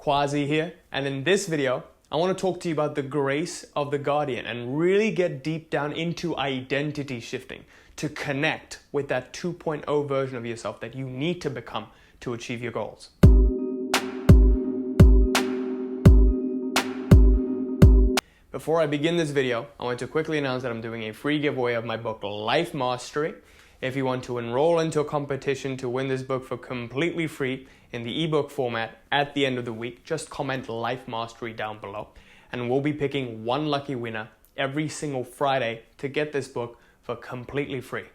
Quasi here, and in this video, I want to talk to you about the grace of the Guardian and really get deep down into identity shifting to connect with that 2.0 version of yourself that you need to become to achieve your goals. Before I begin this video, I want to quickly announce that I'm doing a free giveaway of my book, Life Mastery. If you want to enroll into a competition to win this book for completely free in the ebook format at the end of the week, just comment Life Mastery down below, and we'll be picking one lucky winner every single Friday to get this book for completely free.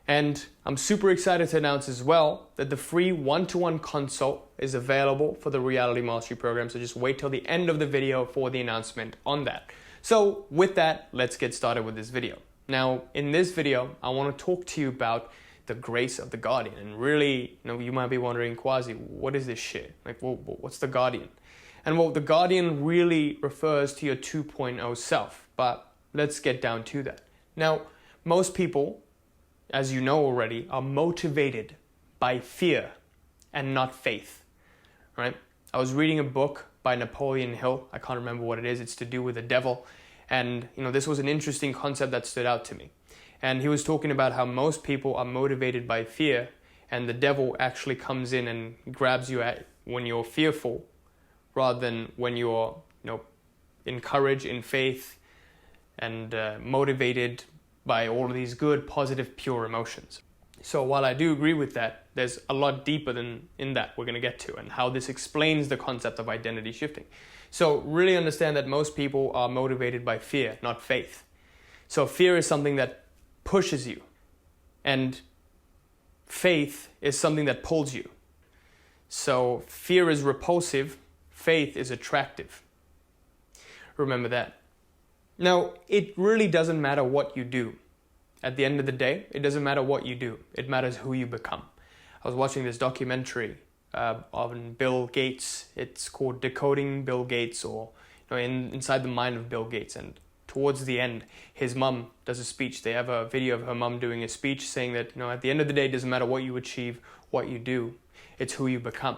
And I'm super excited to announce as well that the free one-to-one consult is available for the Reality Mastery program, so just wait till the end of the video for the announcement on that. So with that, let's get started with this video. Now, in this video, I want to talk to you about the grace of the Guardian. And really, you might be wondering, Quasi, what is this shit? Like, what's the Guardian? And well, the Guardian really refers to your 2.0 self, but let's get down to that. Now, most people, as you know already, are motivated by fear and not faith, right? I was reading a book by Napoleon Hill. I can't remember what it is. It's to do with the devil. And this was an interesting concept that stood out to me. And he was talking about how most people are motivated by fear, and the devil actually comes in and grabs you when you're fearful, rather than when you're in courage, in faith, and motivated by all of these good, positive, pure emotions. So while I do agree with that, there's a lot deeper than in that we're going to get to, and how this explains the concept of identity shifting. So really understand that most people are motivated by fear, not faith. So fear is something that pushes you, and faith is something that pulls you. So fear is repulsive, faith is attractive. Remember that. Now, it really doesn't matter what you do. At the end of the day, it doesn't matter what you do. It matters who you become. I was watching this documentary on Bill Gates. It's called Decoding Bill Gates, or inside the mind of Bill Gates. And towards the end, his mum does a speech. They have a video of her mum doing a speech saying that at the end of the day, it doesn't matter what you achieve, what you do. It's who you become.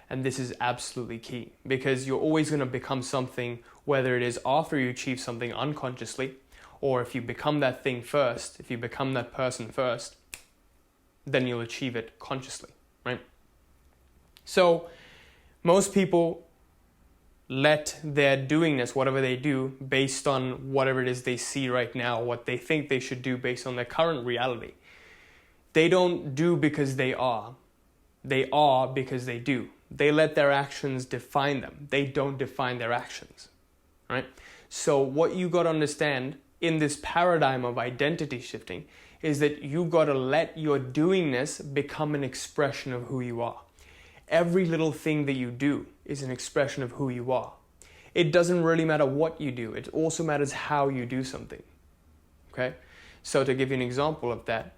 And this is absolutely key, because you're always going to become something, whether it is after you achieve something unconsciously, or if you become that thing first, if you become that person first, then you'll achieve it consciously, right? So most people let their doingness, whatever they do, based on whatever it is they see right now, what they think they should do based on their current reality. They don't do because they are. They are because they do. They let their actions define them. They don't define their actions, right? So what you got to understand in this paradigm of identity shifting is that you got to let your doingness become an expression of who you are. Every little thing that you do is an expression of who you are. It doesn't really matter what you do. It also matters how you do something, okay? So to give you an example of that,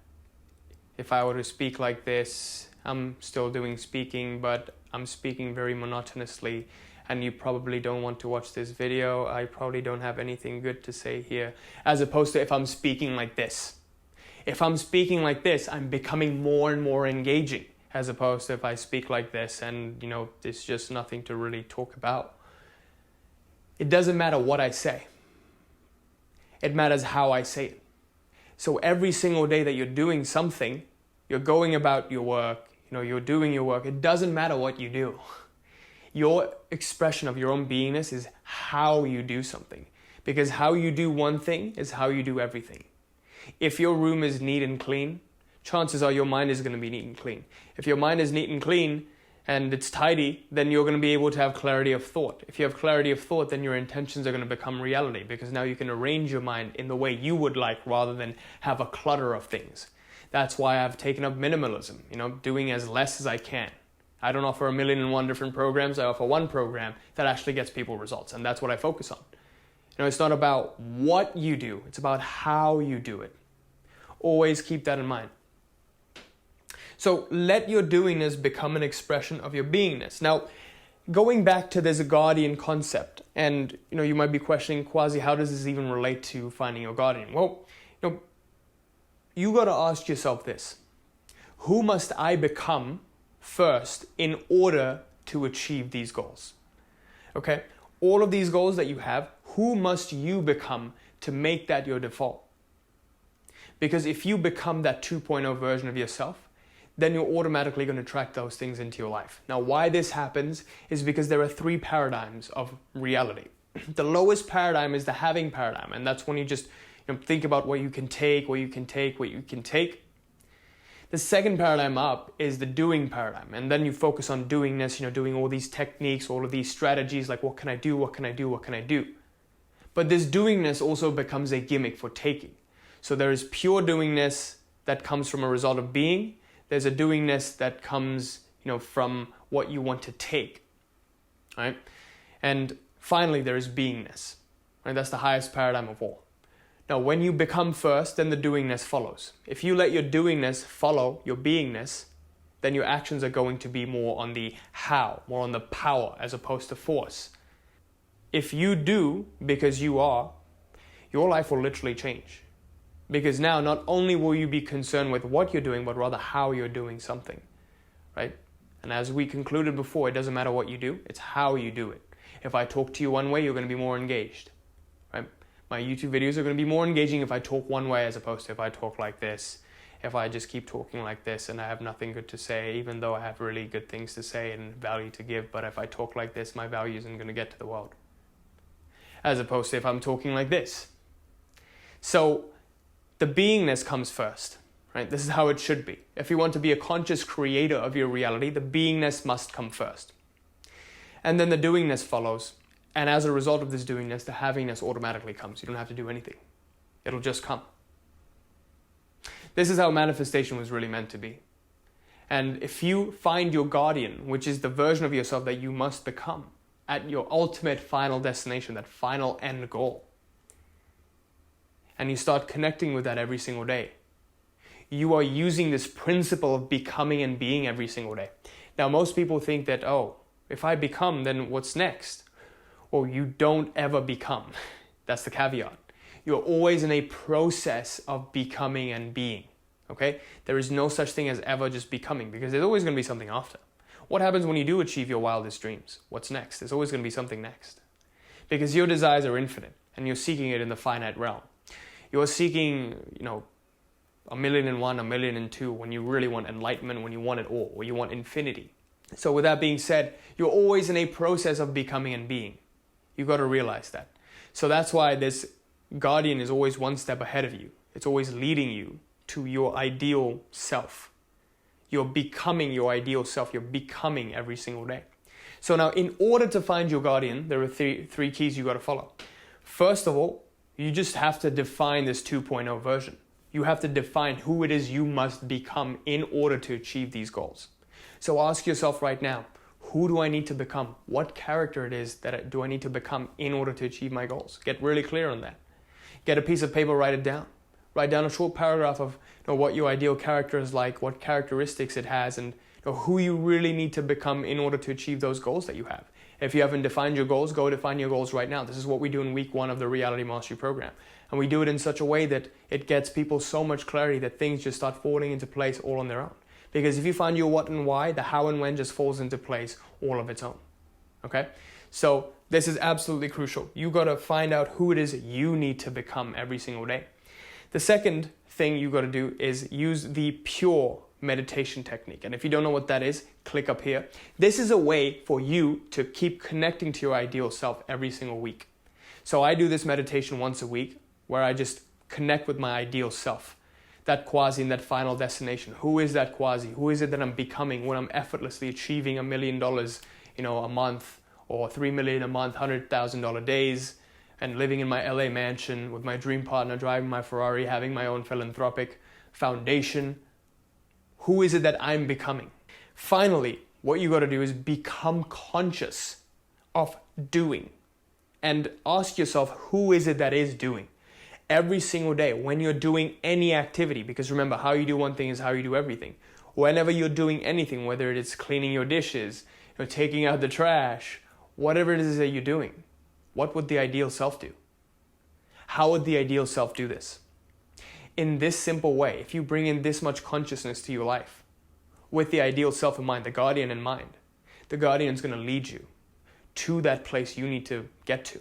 if I were to speak like this, I'm still doing speaking, but I'm speaking very monotonously, and you probably don't want to watch this video. I probably don't have anything good to say here, as opposed to if I'm speaking like this. If I'm speaking like this, I'm becoming more and more engaging, as opposed to if I speak like this and, there's just nothing to really talk about. It doesn't matter what I say. It matters how I say it. So every single day that you're doing something, you're going about your work, you're doing your work, it doesn't matter what you do. Your expression of your own beingness is how you do something. Because how you do one thing is how you do everything. If your room is neat and clean, chances are your mind is going to be neat and clean. If your mind is neat and clean and it's tidy, then you're going to be able to have clarity of thought. If you have clarity of thought, then your intentions are going to become reality, because now you can arrange your mind in the way you would like rather than have a clutter of things. That's why I've taken up minimalism, doing as less as I can. I don't offer 1,000,001 different programs. I offer one program that actually gets people results, and that's what I focus on. It's not about what you do. It's about how you do it. Always keep that in mind. So let your doingness become an expression of your beingness. Now, going back to this Guardian concept, and you might be questioning, Quasi, how does this even relate to finding your Guardian? Well, you got to ask yourself this: who must I become first in order to achieve these goals? Okay? All of these goals that you have, who must you become to make that your default? Because if you become that 2.0 version of yourself, then you're automatically going to attract those things into your life. Now, why this happens is because there are 3 paradigms of reality. The lowest paradigm is the having paradigm, and that's when you just think about what you can take, what you can take, what you can take. The second paradigm up is the doing paradigm, and then you focus on doingness, doing all these techniques, all of these strategies, like what can I do, what can I do, what can I do? But this doingness also becomes a gimmick for taking. So there is pure doingness that comes from a result of being. There's a doingness that comes, from what you want to take, right? And finally, there is beingness, right? That's the highest paradigm of all. Now, when you become first, then the doingness follows. If you let your doingness follow your beingness, then your actions are going to be more on the how, more on the power, as opposed to force. If you do because you are, your life will literally change. Because now not only will you be concerned with what you're doing, but rather how you're doing something, right? And as we concluded before, it doesn't matter what you do, it's how you do it. If I talk to you one way, you're going to be more engaged, right? My YouTube videos are going to be more engaging if I talk one way as opposed to if I talk like this. If I just keep talking like this and I have nothing good to say, even though I have really good things to say and value to give, but if I talk like this, my value isn't going to get to the world. As opposed to if I'm talking like this. So the beingness comes first, right? This is how it should be. If you want to be a conscious creator of your reality, the beingness must come first. And then the doingness follows. And as a result of this doingness, the havingness automatically comes. You don't have to do anything. It'll just come. This is how manifestation was really meant to be. And if you find your guardian, which is the version of yourself that you must become at your ultimate final destination, that final end goal, and you start connecting with that every single day, you are using this principle of becoming and being every single day. Now, most people think that, if I become, then what's next? Well, you don't ever become. That's the caveat. You're always in a process of becoming and being, okay? There is no such thing as ever just becoming, because there's always going to be something after. What happens when you do achieve your wildest dreams? What's next? There's always going to be something next. Because your desires are infinite, and you're seeking it in the finite realm. You're seeking, 1,000,001, 1,000,002, when you really want enlightenment, when you want it all, or you want infinity. So with that being said, you're always in a process of becoming and being. You've got to realize that. So that's why this guardian is always one step ahead of you. It's always leading you to your ideal self. You're becoming your ideal self. You're becoming every single day. So now, in order to find your guardian, there are three keys you got to follow. First of all, you just have to define this 2.0 version. You have to define who it is you must become in order to achieve these goals. So ask yourself right now, who do I need to become? What character it is that do I need to become in order to achieve my goals? Get really clear on that. Get a piece of paper, write it down. Write down a short paragraph of what your ideal character is like, what characteristics it has, and who you really need to become in order to achieve those goals that you have. If you haven't defined your goals, go define your goals right now. This is what we do in week 1 of the Reality Mastery Program. And we do it in such a way that it gets people so much clarity that things just start falling into place all on their own. Because if you find your what and why, the how and when just falls into place all of its own. Okay? So this is absolutely crucial. You got to find out who it is you need to become every single day. The second thing you got to do is use the pure meditation technique. And if you don't know what that is, click up here. This is a way for you to keep connecting to your ideal self every single week. So I do this meditation once a week where I just connect with my ideal self. That quasi and that final destination. Who is that quasi? Who is it that I'm becoming when I'm effortlessly achieving $1 million, a month, or $3 million a month, $100,000 days, and living in my LA mansion with my dream partner, driving my Ferrari, having my own philanthropic foundation? Who is it that I'm becoming? Finally, what you got to do is become conscious of doing, and ask yourself, who is it that is doing? Every single day, when you're doing any activity, because remember, how you do one thing is how you do everything. Whenever you're doing anything, whether it's cleaning your dishes, taking out the trash, whatever it is that you're doing, what would the ideal self do? How would the ideal self do this? In this simple way, if you bring in this much consciousness to your life, with the ideal self in mind, the guardian in mind, the guardian is going to lead you to that place you need to get to.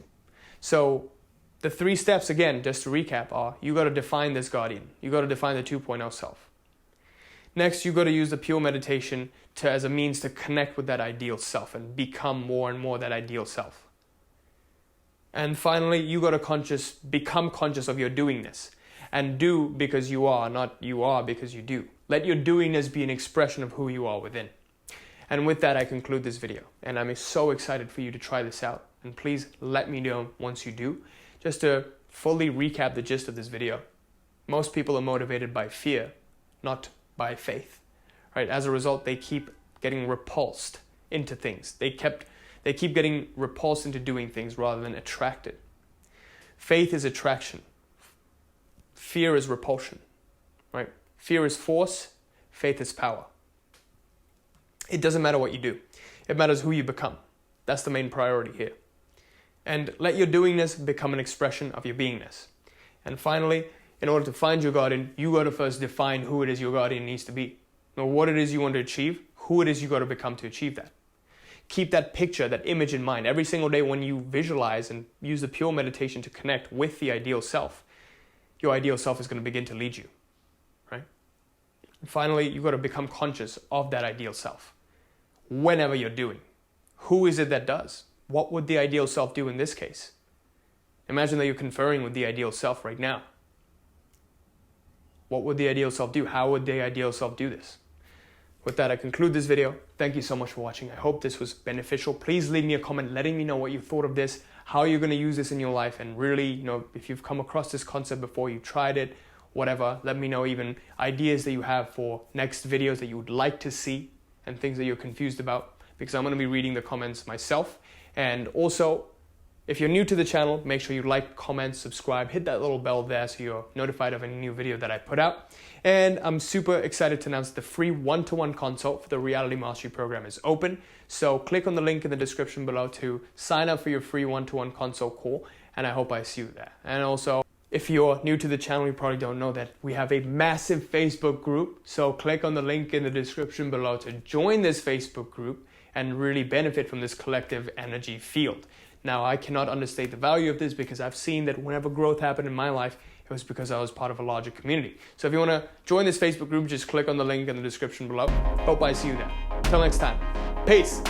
So the 3 steps, again, just to recap, are you got to define this guardian. You got to define the 2.0 self. Next, you got to use the pure meditation as a means to connect with that ideal self and become more and more that ideal self. And finally, you got to become conscious of your doingness. And do because you are, not you are because you do. Let your doingness be an expression of who you are within. And with that, I conclude this video. And I'm so excited for you to try this out. And please let me know once you do. Just to fully recap the gist of this video. Most people are motivated by fear, not by faith. Right? As a result, they keep getting repulsed into things. They keep getting repulsed into doing things rather than attracted. Faith is attraction. Fear is repulsion. Right? Fear is force. Faith is power. It doesn't matter what you do. It matters who you become. That's the main priority here. And let your doingness become an expression of your beingness. And finally, in order to find your guardian, you got to first define who it is your guardian needs to be. Know what it is you want to achieve, who it is you got to become to achieve that. Keep that picture, that image in mind. Every single day when you visualize and use the pure meditation to connect with the ideal self, your ideal self is going to begin to lead you. Right? And finally, you got to become conscious of that ideal self. Whenever you're doing. Who is it that does? What would the ideal self do in this case? Imagine that you're conferring with the ideal self right now. What would the ideal self do? How would the ideal self do this? With that, I conclude this video. Thank you so much for watching. I hope this was beneficial. Please leave me a comment letting me know what you thought of this, how you're going to use this in your life, and really, if you've come across this concept before, you tried it, whatever, let me know even ideas that you have for next videos that you would like to see and things that you're confused about, because I'm going to be reading the comments myself. And also, if you're new to the channel, make sure you like, comment, subscribe, hit that little bell there so you're notified of any new video that I put out. And I'm super excited to announce the free one-to-one consult for the Reality Mastery Program is open. So click on the link in the description below to sign up for your free one-to-one consult call, and I hope I see you there. And also, if you're new to the channel, you probably don't know that we have a massive Facebook group. So click on the link in the description below to join this Facebook group and really benefit from this collective energy field. Now, I cannot understate the value of this because I've seen that whenever growth happened in my life, it was because I was part of a larger community. So if you want to join this Facebook group, just click on the link in the description below. Hope I see you there. Until next time, peace.